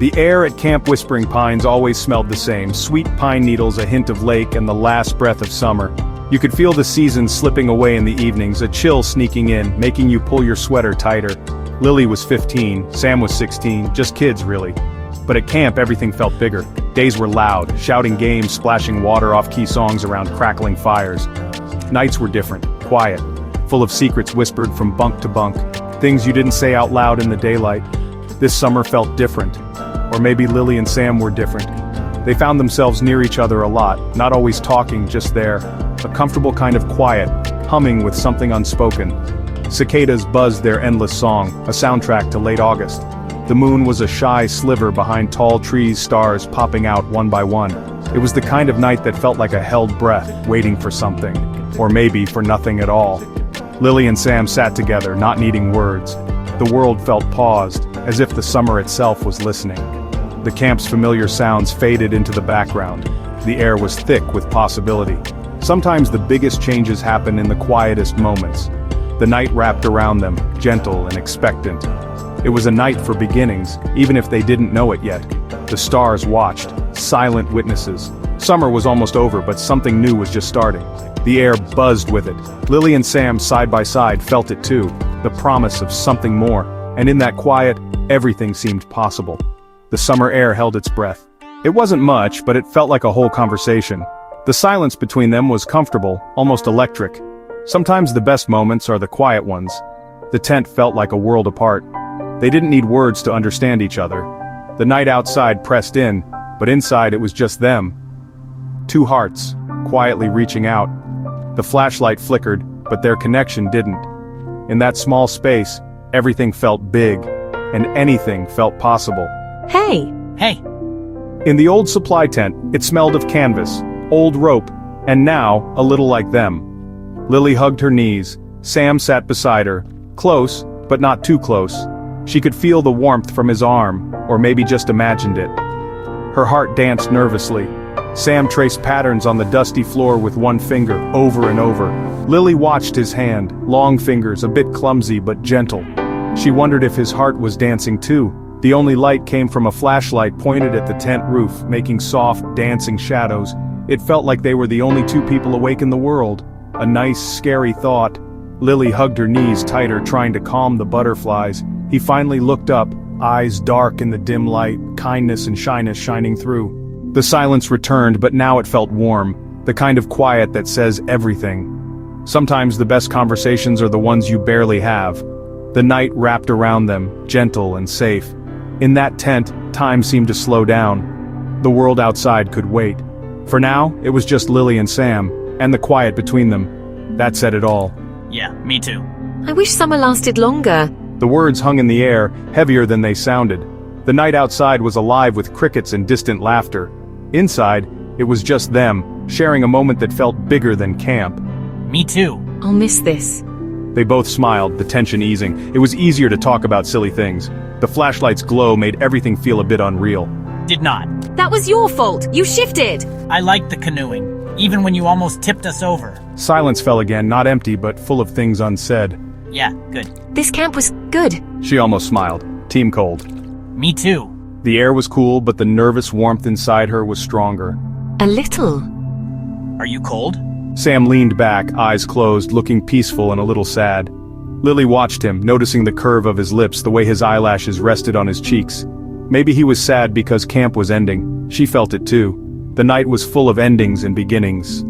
The air at Camp Whispering Pines always smelled the same, sweet pine needles, a hint of lake, and the last breath of summer. You could feel the seasons slipping away in the evenings, a chill sneaking in, making you pull your sweater tighter. Lily was 15, Sam was 16, just kids really. But at camp everything felt bigger. Days were loud, shouting games, splashing water off key songs around crackling fires. Nights were different, quiet, full of secrets whispered from bunk to bunk, things you didn't say out loud in the daylight. This summer felt different. Or maybe Lily and Sam were different. They found themselves near each other a lot, not always talking, just there. A comfortable kind of quiet, humming with something unspoken. Cicadas buzzed their endless song, a soundtrack to late August. The moon was a shy sliver behind tall trees, stars popping out one by one. It was the kind of night that felt like a held breath, waiting for something. Or maybe for nothing at all. Lily and Sam sat together, not needing words. The world felt paused, as if the summer itself was listening. The camp's familiar sounds faded into the background. The air was thick with possibility. Sometimes the biggest changes happen in the quietest moments. The night wrapped around them, gentle and expectant. It was a night for beginnings, even if they didn't know it yet. The stars watched, silent witnesses. Summer was almost over, but something new was just starting. The air buzzed with it. Lily and Sam, side by side, felt it too, the promise of something more. And in that quiet, everything seemed possible. The summer air held its breath. It wasn't much, but it felt like a whole conversation. The silence between them was comfortable, almost electric. Sometimes the best moments are the quiet ones. The tent felt like a world apart. They didn't need words to understand each other. The night outside pressed in, but inside it was just them. Two hearts, quietly reaching out. The flashlight flickered, but their connection didn't. In that small space, everything felt big, and anything felt possible. Hey! Hey! In the old supply tent, it smelled of canvas, old rope, and now, a little like them. Lily hugged her knees. Sam sat beside her, close, but not too close. She could feel the warmth from his arm, or maybe just imagined it. Her heart danced nervously. Sam traced patterns on the dusty floor with one finger, over and over. Lily watched his hand, long fingers, a bit clumsy but gentle. She wondered if his heart was dancing too. The only light came from a flashlight pointed at the tent roof, making soft, dancing shadows. It felt like they were the only two people awake in the world. A nice, scary thought. Lily hugged her knees tighter, trying to calm the butterflies. He finally looked up, eyes dark in the dim light, kindness and shyness shining through. The silence returned, but now it felt warm, the kind of quiet that says everything. Sometimes the best conversations are the ones you barely have. The night wrapped around them, gentle and safe. In that tent, time seemed to slow down. The world outside could wait. For now, it was just Lily and Sam, and the quiet between them. That said it all. Yeah, me too. I wish summer lasted longer. The words hung in the air, heavier than they sounded. The night outside was alive with crickets and distant laughter. Inside, it was just them, sharing a moment that felt bigger than camp. Me too. I'll miss this. They both smiled, the tension easing. It was easier to talk about silly things. The flashlight's glow made everything feel a bit unreal. Did not. That was your fault. You shifted. I liked the canoeing, even when you almost tipped us over. Silence fell again, not empty, but full of things unsaid. Yeah, good. This camp was good. She almost smiled. Team cold. Me too. The air was cool, but the nervous warmth inside her was stronger. A little. Are you cold? Sam leaned back, eyes closed, looking peaceful and a little sad. Lily watched him, noticing the curve of his lips, the way his eyelashes rested on his cheeks. Maybe he was sad because camp was ending. She felt it too. The night was full of endings and beginnings.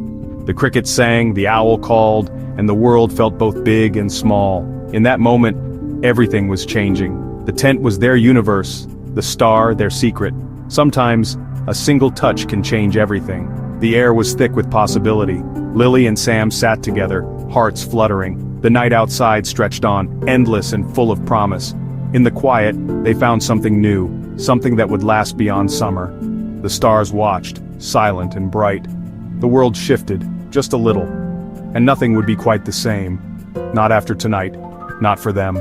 The crickets sang, the owl called, and the world felt both big and small. In that moment, everything was changing. The tent was their universe, the star their secret. Sometimes, a single touch can change everything. The air was thick with possibility. Lily and Sam sat together, hearts fluttering. The night outside stretched on, endless and full of promise. In the quiet, they found something new, something that would last beyond summer. The stars watched, silent and bright. The world shifted, just a little. And nothing would be quite the same. Not after tonight. Not for them.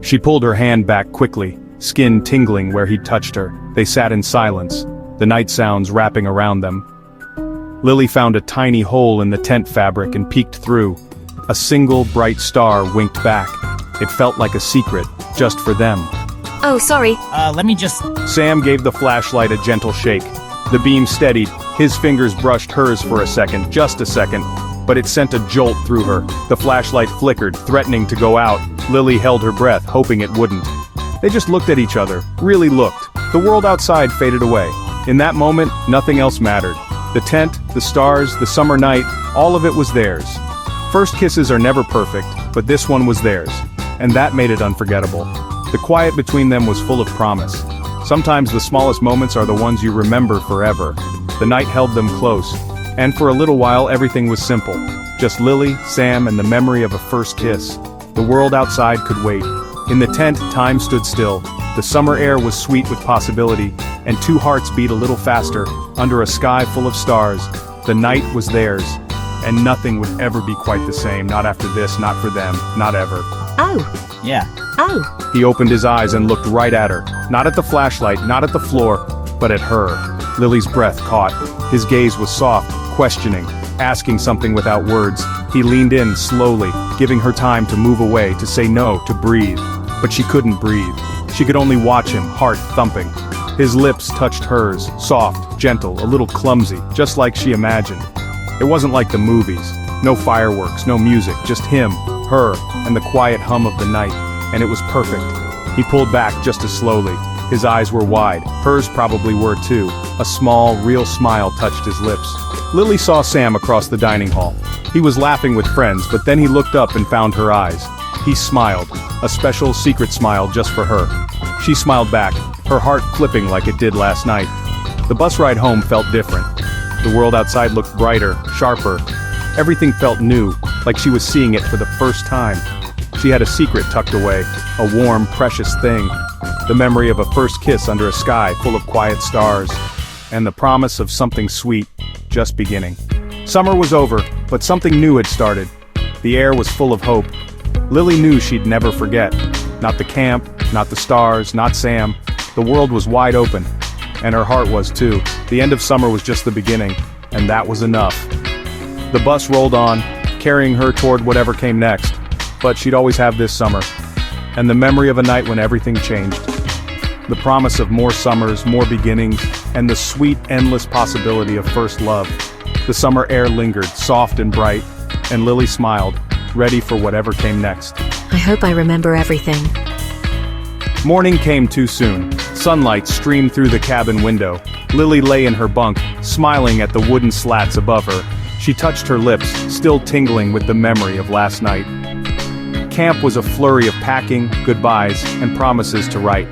She pulled her hand back quickly, skin tingling where he'd touched her. They sat in silence, the night sounds wrapping around them. Lily found a tiny hole in the tent fabric and peeked through. A single bright star winked back. It felt like a secret, just for them. Oh, sorry. Let me just... Sam gave the flashlight a gentle shake. The beam steadied, his fingers brushed hers for a second, just a second, but it sent a jolt through her. The flashlight flickered, threatening to go out. Lily held her breath, hoping it wouldn't. They just looked at each other, really looked. The world outside faded away. In that moment, nothing else mattered. The tent, the stars, the summer night, all of it was theirs. First kisses are never perfect, but this one was theirs. And that made it unforgettable. The quiet between them was full of promise. Sometimes the smallest moments are the ones you remember forever. The night held them close. And for a little while everything was simple. Just Lily, Sam, and the memory of a first kiss. The world outside could wait. In the tent, time stood still. The summer air was sweet with possibility, and two hearts beat a little faster, under a sky full of stars. The night was theirs, and nothing would ever be quite the same, not after this, not for them, not ever. Oh. Yeah. Oh. He opened his eyes and looked right at her, not at the flashlight, not at the floor, but at her. Lily's breath caught. His gaze was soft, questioning, asking something without words. He leaned in slowly, giving her time to move away, to say no, to breathe. But she couldn't breathe. She could only watch him, heart thumping. His lips touched hers, soft, gentle, a little clumsy, just like she imagined. It wasn't like the movies. No fireworks, no music, just him, her, and the quiet hum of the night. And it was perfect. He pulled back just as slowly. His eyes were wide. Hers probably were too. A small, real smile touched his lips. Lily saw Sam across the dining hall. He was laughing with friends, but then he looked up and found her eyes. He smiled, a special secret smile just for her. She smiled back, her heart flipping like it did last night. The bus ride home felt different. The world outside looked brighter, sharper. Everything felt new, like she was seeing it for the first time. She had a secret tucked away, a warm, precious thing. The memory of a first kiss under a sky full of quiet stars. And the promise of something sweet, just beginning. Summer was over, but something new had started. The air was full of hope. Lily knew she'd never forget. Not the camp, not the stars, not Sam. The world was wide open. And her heart was too. The end of summer was just the beginning, and that was enough. The bus rolled on, carrying her toward whatever came next. But she'd always have this summer. And the memory of a night when everything changed. The promise of more summers, more beginnings, and the sweet, endless possibility of first love. The summer air lingered, soft and bright, and Lily smiled, ready for whatever came next. I hope I remember everything. Morning came too soon. Sunlight streamed through the cabin window. Lily lay in her bunk, smiling at the wooden slats above her. She touched her lips, still tingling with the memory of last night. Camp was a flurry of packing, goodbyes, and promises to write.